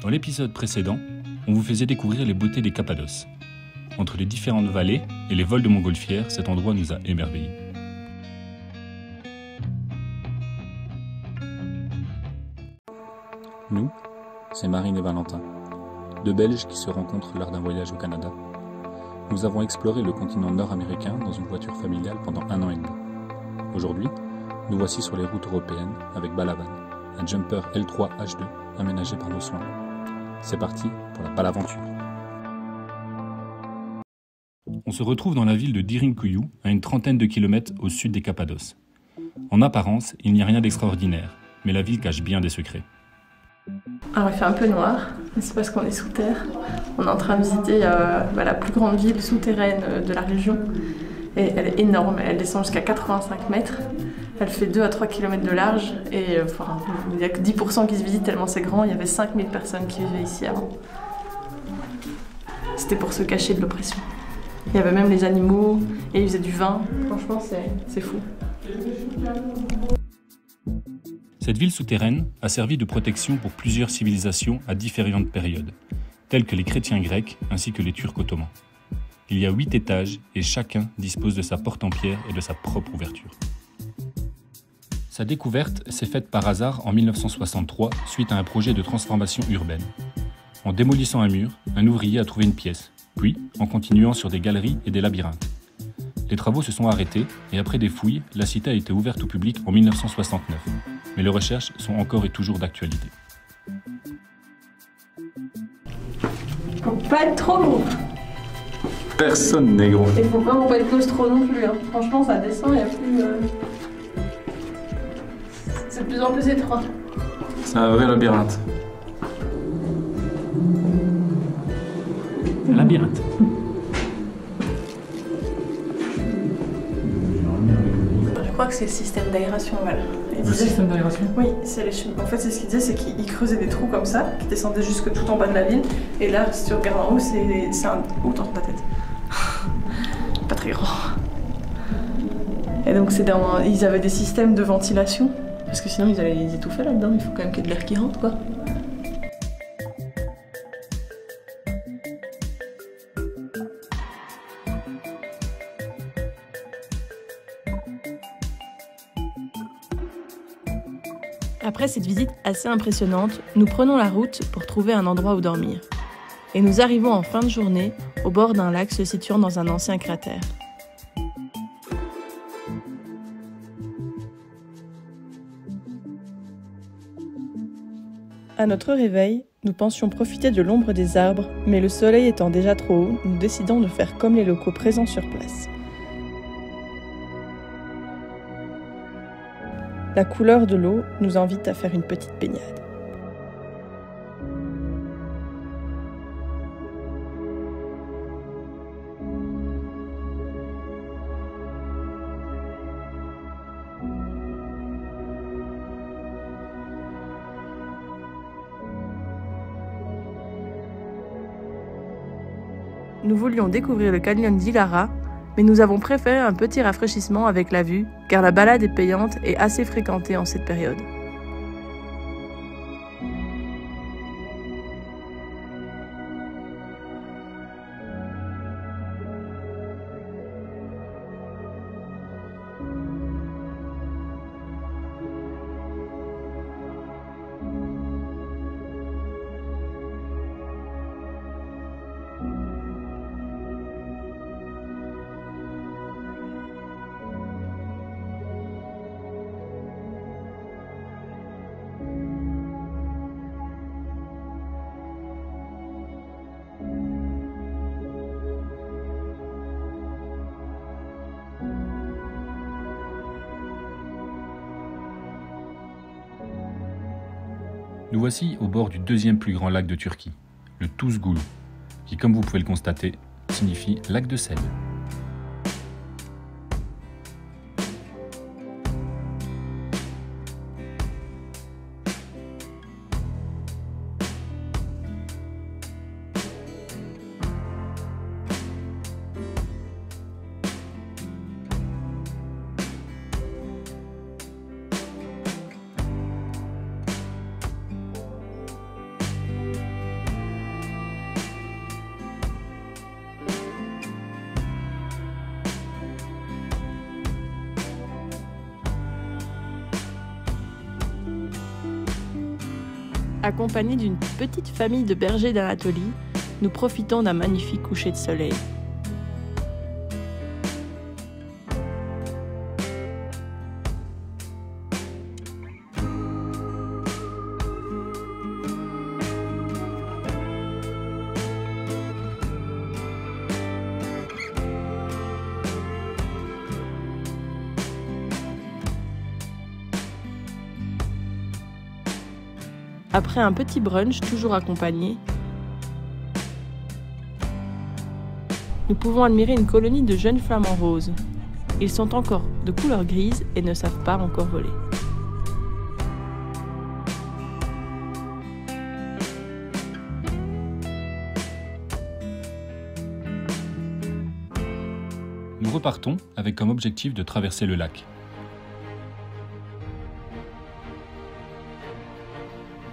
Dans l'épisode précédent, on vous faisait découvrir les beautés des Cappadoces. Entre les différentes vallées et les vols de montgolfières, cet endroit nous a émerveillés. Nous, c'est Marine et Valentin, deux Belges qui se rencontrent lors d'un voyage au Canada. Nous avons exploré le continent nord-américain dans une voiture familiale pendant 1 an et demi. Aujourd'hui, nous voici sur les routes européennes avec Balavan, un jumper L3 H2 aménagé par Moslan. C'est parti pour la Balaventure. On se retrouve dans la ville de Dirinküyü, à une trentaine de kilomètres au sud des Cappadoces. En apparence, il n'y a rien d'extraordinaire, mais la ville cache bien des secrets. Alors il fait un peu noir, mais c'est parce qu'on est sous terre. On est en train de visiter la plus grande ville souterraine de la région. Et elle est énorme, elle descend jusqu'à 85 mètres. Elle fait 2 à 3 km de large et il n'y a que 10% qui se visitent tellement c'est grand. Il y avait 5000 personnes qui vivaient ici avant. C'était pour se cacher de l'oppression. Il y avait même les animaux et ils faisaient du vin. Franchement, c'est fou. Cette ville souterraine a servi de protection pour plusieurs civilisations à différentes périodes, telles que les chrétiens grecs ainsi que les Turcs ottomans. Il y a 8 étages et chacun dispose de sa porte en pierre et de sa propre ouverture. Sa découverte s'est faite par hasard en 1963 suite à un projet de transformation urbaine. En démolissant un mur, un ouvrier a trouvé une pièce, puis en continuant sur des galeries et des labyrinthes. Les travaux se sont arrêtés et après des fouilles, la cité a été ouverte au public en 1969. Mais les recherches sont encore et toujours d'actualité. Faut pas être trop gros. Personne n'est gros. Et faut vraiment pas être claustro non plus. Hein. Franchement, ça descend, il y a plus. C'est de plus en plus étroit. C'est un vrai labyrinthe. Un labyrinthe. Je crois que c'est le système d'aération, voilà. Le système d'aération ? Oui, c'est les chemins. En fait, c'est ce qu'ils disaient, c'est qu'ils creusaient des trous comme ça, qui descendaient jusque tout en bas de la ville. Et là, si tu regardes en haut, c'est un... Oh, dans ta tête. Pas très grand. Et donc, ils avaient des systèmes de ventilation. Parce que sinon, ils allaient les étouffer là-dedans. Il faut quand même qu'il y ait de l'air qui rentre, quoi. Après cette visite assez impressionnante, nous prenons la route pour trouver un endroit où dormir. Et nous arrivons en fin de journée au bord d'un lac se situant dans un ancien cratère. À notre réveil, nous pensions profiter de l'ombre des arbres, mais le soleil étant déjà trop haut, nous décidons de faire comme les locaux présents sur place. La couleur de l'eau nous invite à faire une petite baignade. Nous voulions découvrir le canyon d'Ilara, mais nous avons préféré un petit rafraîchissement avec la vue, car la balade est payante et assez fréquentée en cette période. Nous voici au bord du deuxième plus grand lac de Turquie, le Tuzgulu, qui, comme vous pouvez le constater, signifie lac de sel. Accompagnés d'une petite famille de bergers d'Anatolie, nous profitons d'un magnifique coucher de soleil. Après un petit brunch toujours accompagné, nous pouvons admirer une colonie de jeunes flamants roses. Ils sont encore de couleur grise et ne savent pas encore voler. Nous repartons avec comme objectif de traverser le lac.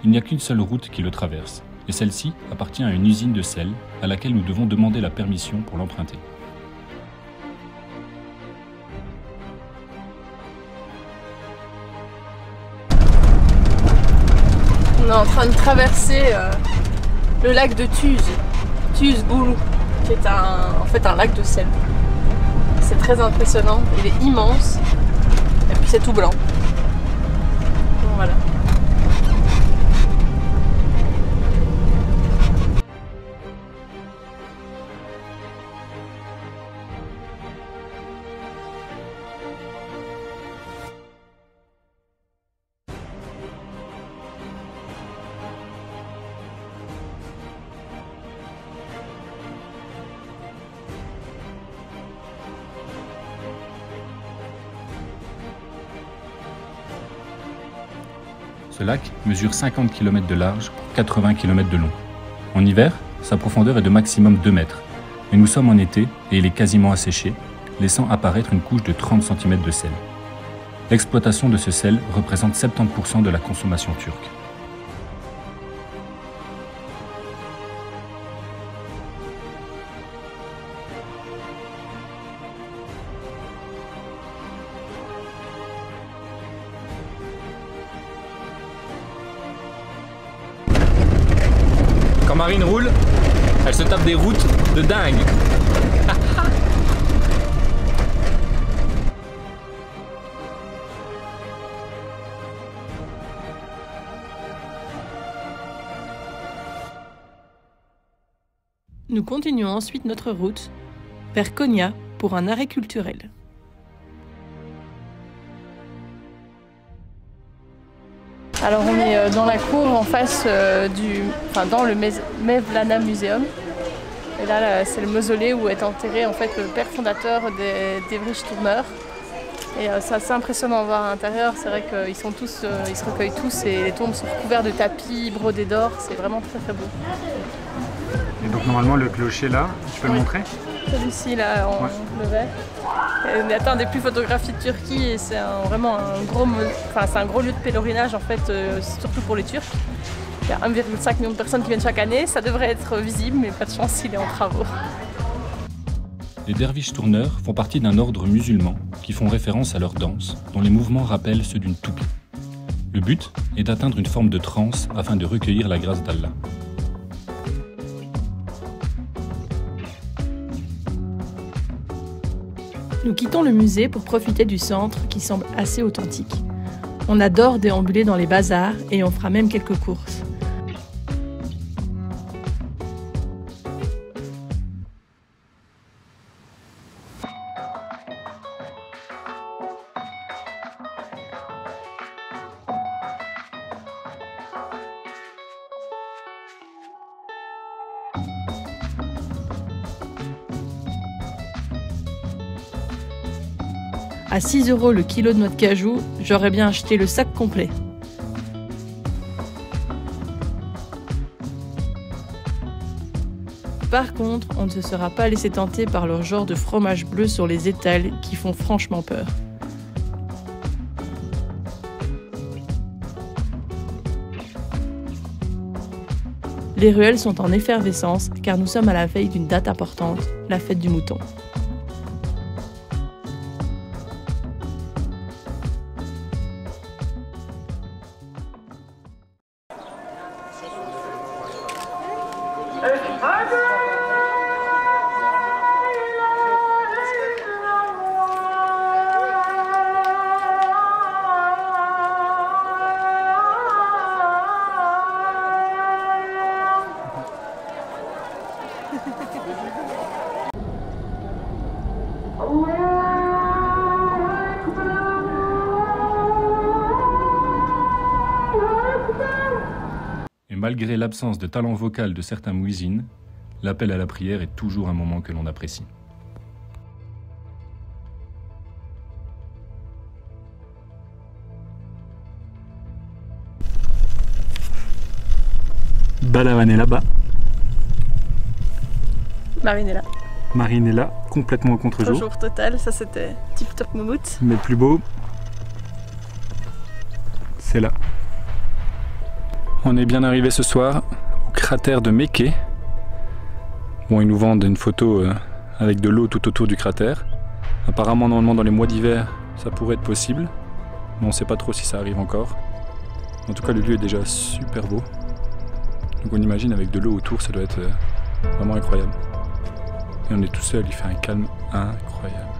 Il n'y a qu'une seule route qui le traverse, et celle-ci appartient à une usine de sel à laquelle nous devons demander la permission pour l'emprunter. On est en train de traverser le lac de Tuz-Goulou, qui est en fait un lac de sel. C'est très impressionnant, il est immense, et puis c'est tout blanc. Donc voilà. Ce lac mesure 50 km de large pour 80 km de long. En hiver, sa profondeur est de maximum 2 mètres, mais nous sommes en été et il est quasiment asséché, laissant apparaître une couche de 30 cm de sel. L'exploitation de ce sel représente 70% de la consommation turque. Quand Marine roule, elle se tape des routes de dingue. Nous continuons ensuite notre route vers Konya pour un arrêt culturel. Alors on est dans la cour en face dans le Mevlana Museum. Et là, c'est le mausolée où est enterré en fait le père fondateur des Devrish Tourneur. Et c'est assez impressionnant de voir à l'intérieur. C'est vrai qu'ils sont tous, ils se recueillent tous et les tombes sont recouvertes de tapis brodés d'or. C'est vraiment très très beau. Et donc normalement le clocher là, tu peux le montrer? Celui-ci là en bleu vert. C'est un des plus photographiés de Turquie et c'est vraiment un gros lieu de pèlerinage en fait, surtout pour les Turcs. Il y a 1,5 million de personnes qui viennent chaque année, ça devrait être visible mais pas de chance, il est en travaux. Les derviches tourneurs font partie d'un ordre musulman qui font référence à leur danse, dont les mouvements rappellent ceux d'une toupie. Le but est d'atteindre une forme de transe afin de recueillir la grâce d'Allah. Nous quittons le musée pour profiter du centre qui semble assez authentique. On adore déambuler dans les bazars et on fera même quelques courses. À 6 € le kilo de noix de cajou, j'aurais bien acheté le sac complet. Par contre, on ne se sera pas laissé tenter par leur genre de fromage bleu sur les étals qui font franchement peur. Les ruelles sont en effervescence car nous sommes à la veille d'une date importante, la fête du mouton. Et malgré l'absence de talent vocal de certains muezzins, l'appel à la prière est toujours un moment que l'on apprécie. Balawan est là-bas. Marine est là. Marine est là, complètement au contre-jour. Jour total, ça c'était tip top moumoute. Mais le plus beau, c'est là. On est bien arrivé ce soir au cratère de Méké. Bon, ils nous vendent une photo avec de l'eau tout autour du cratère. Apparemment, normalement, dans les mois d'hiver, ça pourrait être possible. Mais on ne sait pas trop si ça arrive encore. En tout cas, le lieu est déjà super beau. Donc on imagine avec de l'eau autour, ça doit être vraiment incroyable. Et on est tout seul, il fait un calme incroyable.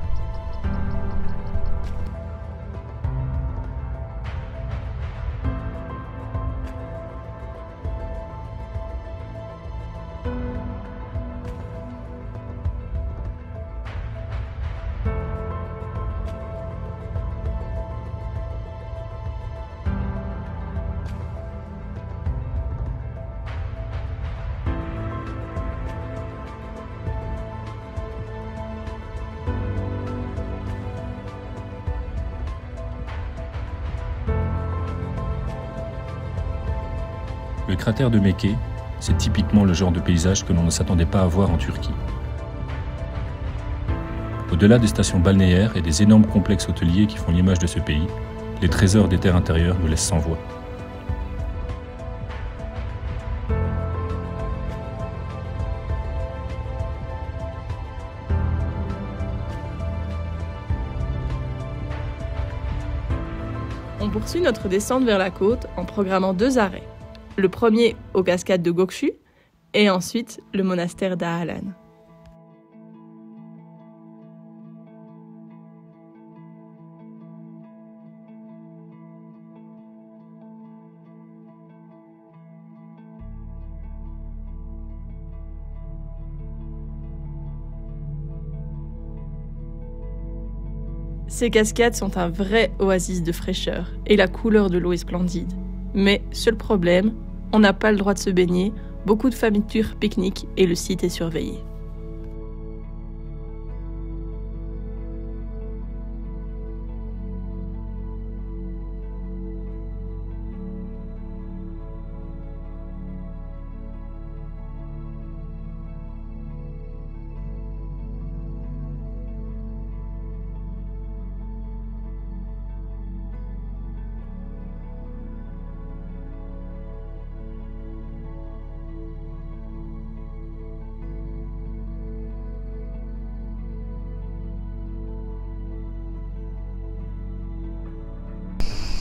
Le cratère de Méké, c'est typiquement le genre de paysage que l'on ne s'attendait pas à voir en Turquie. Au-delà des stations balnéaires et des énormes complexes hôteliers qui font l'image de ce pays, les trésors des terres intérieures nous laissent sans voix. On poursuit notre descente vers la côte en programmant 2 arrêts. Le premier aux cascades de Gökçü et ensuite le monastère d'Ağalan. Ces cascades sont un vrai oasis de fraîcheur et la couleur de l'eau est splendide. Mais, seul problème, on n'a pas le droit de se baigner, beaucoup de fermetures pique-nique et le site est surveillé.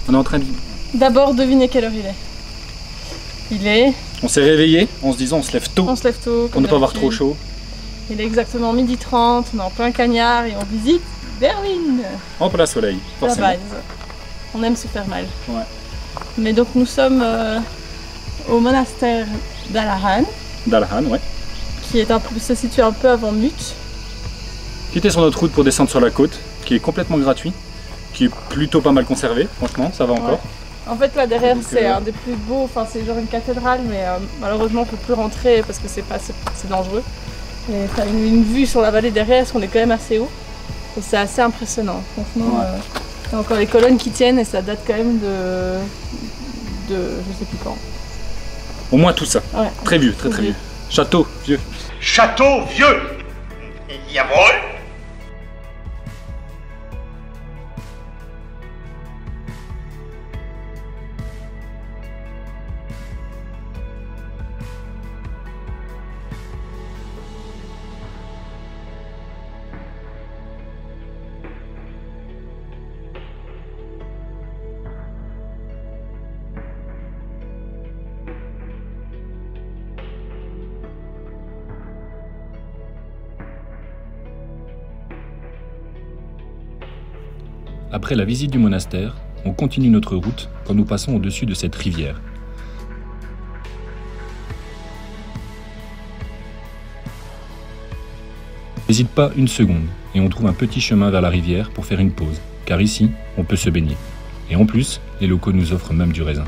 On est en train de... D'abord, devinez quelle heure il est. Il est... On s'est réveillé en se disant on se lève tôt On se lève tôt. pour ne pas avoir trop chaud. Il est exactement 12h30, on est en plein cagnard et on visite Berlin. En plein soleil, La forcément. base. On aime se faire mal. Ouais. Mais donc nous sommes au monastère d'Ağalan, D'Ağalan, ouais. qui est se situe un peu avant Mut. Qui était sur notre route pour descendre sur la côte, qui est complètement gratuit, qui est plutôt pas mal conservé, franchement, ça va encore. En fait là derrière Donc, c'est un des plus beaux, enfin c'est genre une cathédrale mais malheureusement on peut plus rentrer parce que c'est dangereux. Et t'as une vue sur la vallée derrière parce qu'on est quand même assez haut. Et c'est assez impressionnant, franchement. Ouais. Il y a encore les colonnes qui tiennent et ça date quand même de je sais plus quand. Au moins tout ça. Ouais. Très vieux, très très vieux. Château, vieux. Château vieux. Jawohl. Après la visite du monastère, on continue notre route quand nous passons au-dessus de cette rivière. On n'hésite pas une seconde et on trouve un petit chemin vers la rivière pour faire une pause, car ici, on peut se baigner. Et en plus, les locaux nous offrent même du raisin.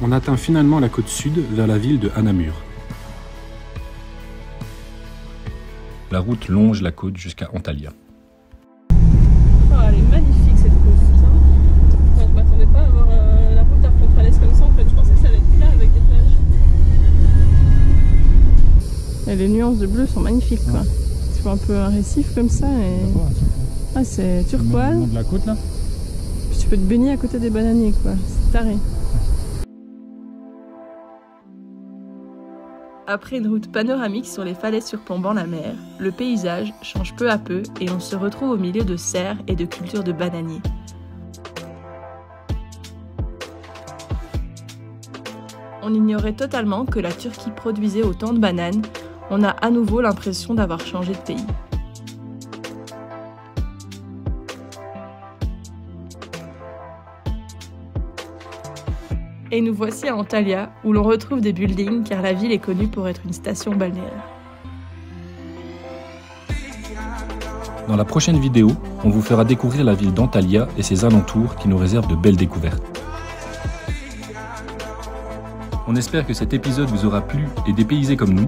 On atteint finalement la côte sud vers la ville de Hanamur. La route longe la côte jusqu'à Antalya. Oh, elle est magnifique cette côte. Enfin, je m'attendais pas à avoir la route arc-en-falaise comme ça en fait. Je pensais que ça allait être plat avec des plages. Et les nuances de bleu sont magnifiques quoi. Tu vois un peu un récif comme ça et... Ah, c'est turquoise. Le long de la côte là. Puis tu peux te baigner à côté des bananiers quoi. C'est taré. Après une route panoramique sur les falaises surplombant la mer, le paysage change peu à peu et on se retrouve au milieu de serres et de cultures de bananiers. On ignorait totalement que la Turquie produisait autant de bananes, on a à nouveau l'impression d'avoir changé de pays. Et nous voici à Antalya, où l'on retrouve des buildings car la ville est connue pour être une station balnéaire. Dans la prochaine vidéo, on vous fera découvrir la ville d'Antalya et ses alentours qui nous réservent de belles découvertes. On espère que cet épisode vous aura plu et dépaysé comme nous.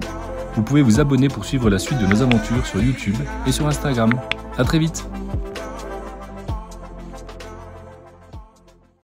Vous pouvez vous abonner pour suivre la suite de nos aventures sur YouTube et sur Instagram. À très vite!